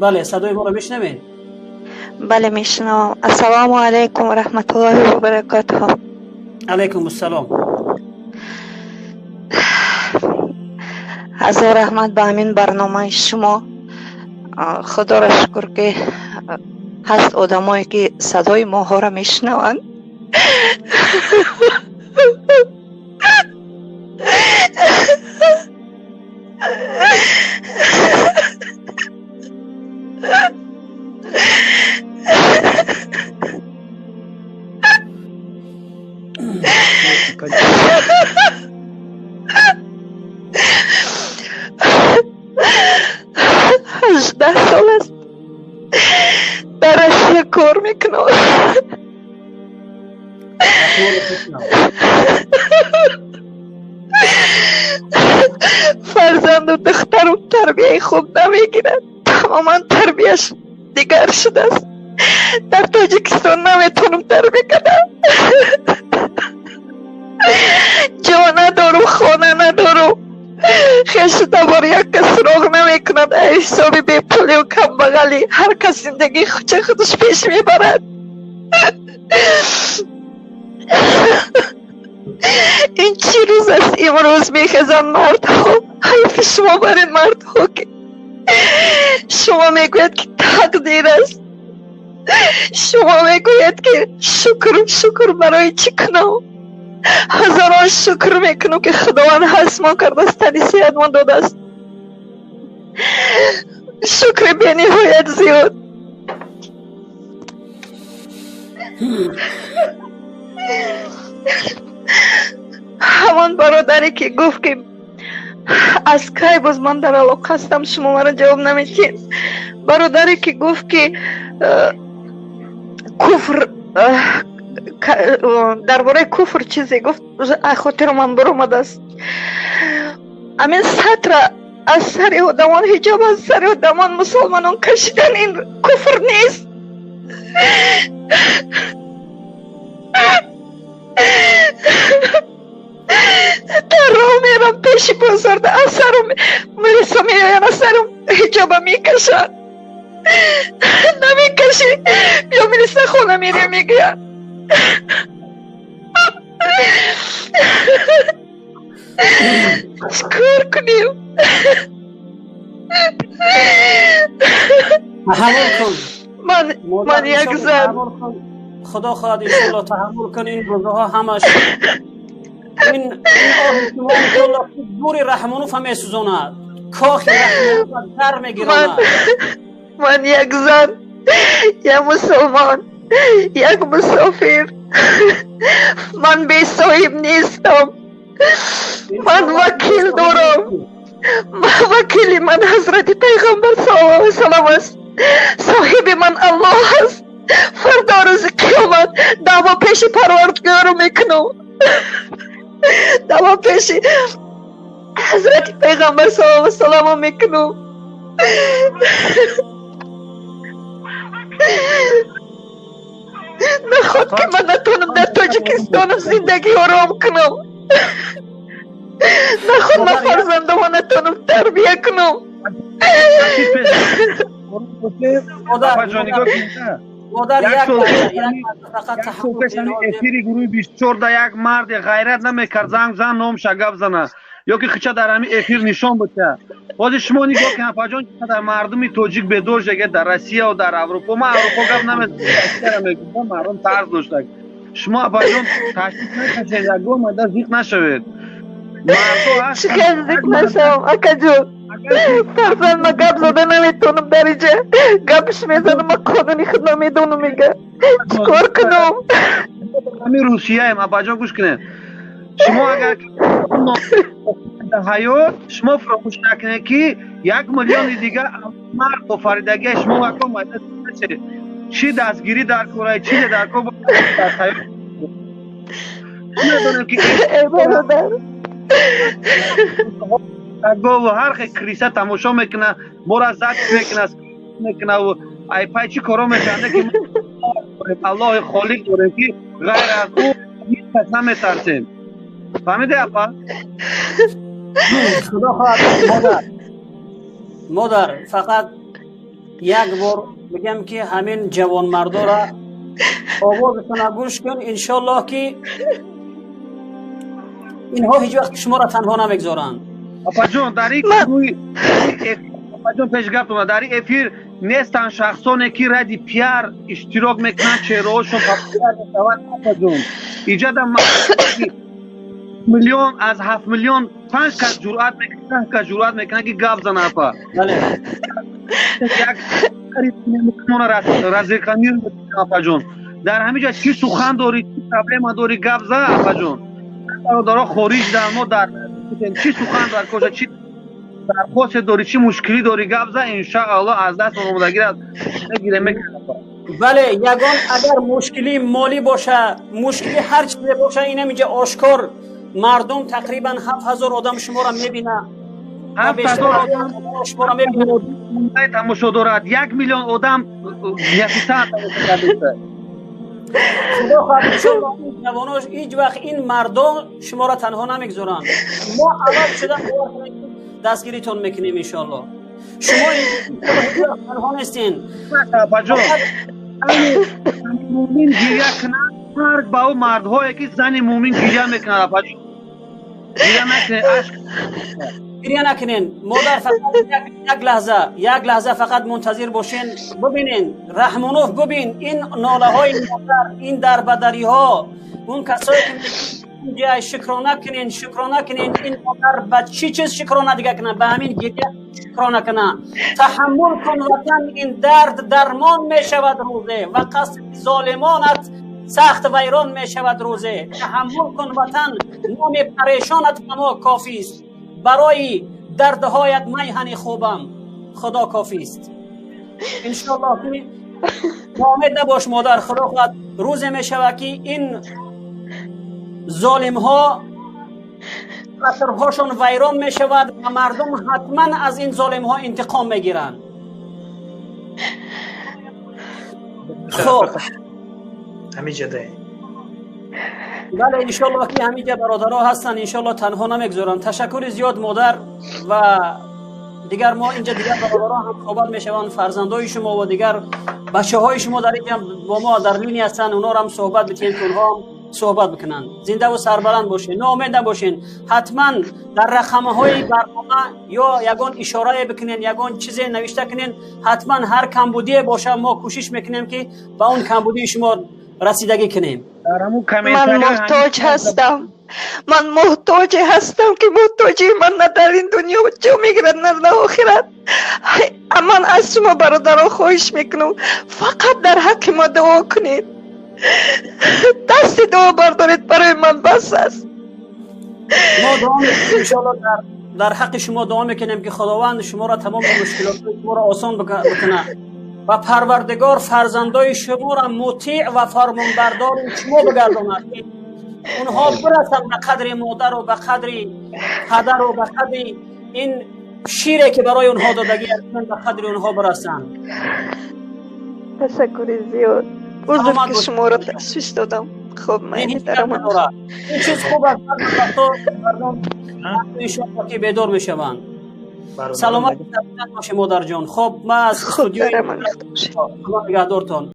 بله، صدای ما رو میشنوین؟ بله میشنوم. السلام علیکم و رحمت الله و برکاته. علیکم السلام. هزار رحمت به همین برنامه شما. خدا را شکر که هست آدمایی که صدای ما ها را میشنوند. هجده سال است در رشیه کار میکنم. فرزند و دخترم تربیه خوب نمیگیرد. تماما تربیهش دیگر شده است. در تاجیکستان نمیتونم تربیه کنم. جا ندارم، خانه ندارم. خیش دبار یک کس سراغ نمی کند. حسابی بی پولی و کم بغلی. هر کس زندگی خودش پیش میبرد. این چی روز است امروز میخزن مرد ها. حیف شما برین مرد ها که شما میگوید که تقدیر است. شما میگوید که شکر برای چی کنم. هزاران شکر میکنم که خداوند هست ما کرده است، تنی صحت من داده است. شکر بی نهایت زیاد. همان برادری که گفت که از کی باز من در علاقه هستم شما مرا جواب نمیدین. برادری که گفت که کفر درباره کفر چیزی گفت خاطر من برآمده است. همین سطر از سر آدمان، حجاب از سر آدمان مسلمانان کشیدن این کفر نیست. در راه میرم پیش بازارده از سرم میرسم میایم از سرم حجاب میکشن. نمیکشی بیا میرسه خونه میره میگه چکار کنیم. تحمل کن. من یک زن. خدا خواهد انشالله تحمل کن. این روزها همش این آه شما انشالله دور رحمانوف هم میسوزاند. کاخ رحمانوف در میگیراند. من یک زن، یک مسلمان، یک مسافر. من بی صاحب نیستم. من وکیل دارم. وکیل من حضرت پیغمبر صلی الله علیه وسلم است. صاحب من الله است. فردا روز قیامت دعوا پیش پروردگار میکنم. دعوا پیش حضرت پیغمبر صلی الله علیه وسلم میکنم. نخواد که من نتونم در تاجیکستان زندگی آرام کنم. نخواد من فرزندم نتونم تربیه کنم. مادر افیری گروه 24 یک مرد غیرت نمیکرد زنگ زن نام شگف زنه یا که خچه در همین افیر نشان بده. باز شما نگاه کنید پاجان که در مردمی توجیک به دور جگه در روسیه و در اروپا، ما اروپا گپ نمیگم مردم طرز داشته. شما پاجان تشخیص نکنید یگو ماده زیق نشوید. مردم هست چقدر زیق نشم اکا جون. فرزند ما گپ زده نمیتونم در اینجا گپش میزنم. ما قانونی خود نمیدونم میگه چکار کنم. همین روسیه هم اباجان گوش کنید. شما اگر حیات شما فراموش نکنید که 1 میلیون دیگه مرد آفریدگی شما اکا مدد نشه. چی دستگیری در کره چی در کوبا در حیات میدونم که برادر گو هر خی کریسه تماشا میکنه مورا زد میکنه و ای پای چی کارو میکنه که الله خالق داره که غیر از او هیچ کس نمیترسیم. فهمیده اپا؟ خدا خواهد مادر فقط یک بار بگم که همین جوان مردا را آوازتون گوش کن، انشالله که اینها هیچ وقت شما را تنها نمیگذارند. اپا جون در این اپا جون پیشگفتون در این افیر نیستن شخصانی که ردی پیار اشتراک میکنن چهرهاشون پاپولار میشود. اپا جون ایجاد میلیون از 7 میلیون 5 کس جرأت میکنه که گپ زنه. اپا بله یک قریب نمیکنه رزیقانی اپا جون در همینجا چی سخن داری چی پرابلم داری گپ زن. اپا جون دارا خارج در ما در چی سخن در کجا چی درخواست داری چی مشکلی داری گپ زن، انشاءالله از دست آمادگی را میگیره میکنه. بله یگان اگر مشکلی مالی باشه، مشکلی هر چیزی باشه، این اینجا آشکار مردم تقریبا 7000 آدم شما را میبینه. 7000 آدم شما را میبینه. تماشا دارد. 1 میلیون آدم یکیسان خدا خواهد انشاءالله این جواناش هیچ وقت این مردم شما را تنها نمیگذارن. ما عوض شدن دستگیریتون میکنیم انشاءالله. شما این تنها نیستین. بجا مومن گیریه کنن مرگ با او مردهایی که زن مومن گیریه میکنن. بجا گیریه نکنه عشق گریه نکنین. مادر فقط یک لحظه فقط منتظر باشین، ببینین رحمانوف، ببین این ناله های مادر، این دربدری ها، اون کسایی که اینجا شکرانه کنین این مادر به چی چیز شکرانه دیگه کنن؟ به همین گریه شکرانه کنن. تحمل کن وطن، این درد درمان می شود روزه و قصد ظالمانت سخت ویران می شود روزه. تحمل کن وطن، نام پریشانت به ما کافی است، برای دردهایت میهن خوبم خدا کافی است. انشاءالله که ناامید نباش مادر، خدا خواهد روز می شود که این ظالم ها قصرهاشون ویران می شود و مردم حتما از این ظالم ها انتقام می گیرن. خب همینجا ده. بله انشالله که همینجا برادرها هستن، انشالله تنها نمیگذارن. تشکر زیاد مادر و دیگر ما اینجا دیگر برادرها هم صحبت میشوند، فرزندای شما و دیگر بچه های شما در اینجا با ما در لینی هستن، اونا هم صحبت بتین که اونها هم صحبت بکنن. زنده و سربلند باشین، ناامید نباشین. حتما در رقمه های برنامه یا یگان اشاره بکنین، یگان چیزی نوشته کنین، حتما هر کمبودی باشه ما کوشش میکنیم که با اون کمبودی شما رسیدگی کنیم. من محتاج هستم که محتاجی من نه در این دنیا جو میگیرد نه در آخرت. اما از شما برادران خواهش میکنم فقط در حق ما دعا کنید، دست دعا بردارید برای من بس است. ما دعا میکنیم انشاءالله در حق شما دعا میکنیم که خداوند شما را تمام مشکلات شما را آسان بکنه و پروردگار فرزندای شما را مطیع و فرمانبردار شما بگرداند. اونها برسن به قدر مادر و به قدر پدر و به قدر این شیره که برای اونها دادگی هستند، به قدر اونها برسن. تشکر زیاد. بزرگ که شما را تشویش دادم. خب من این چیز خوب است مردم انشاءالله که بیدار میشوند. سلامت باشه مادر جان. خب ما از استودیوی نگهدارتان.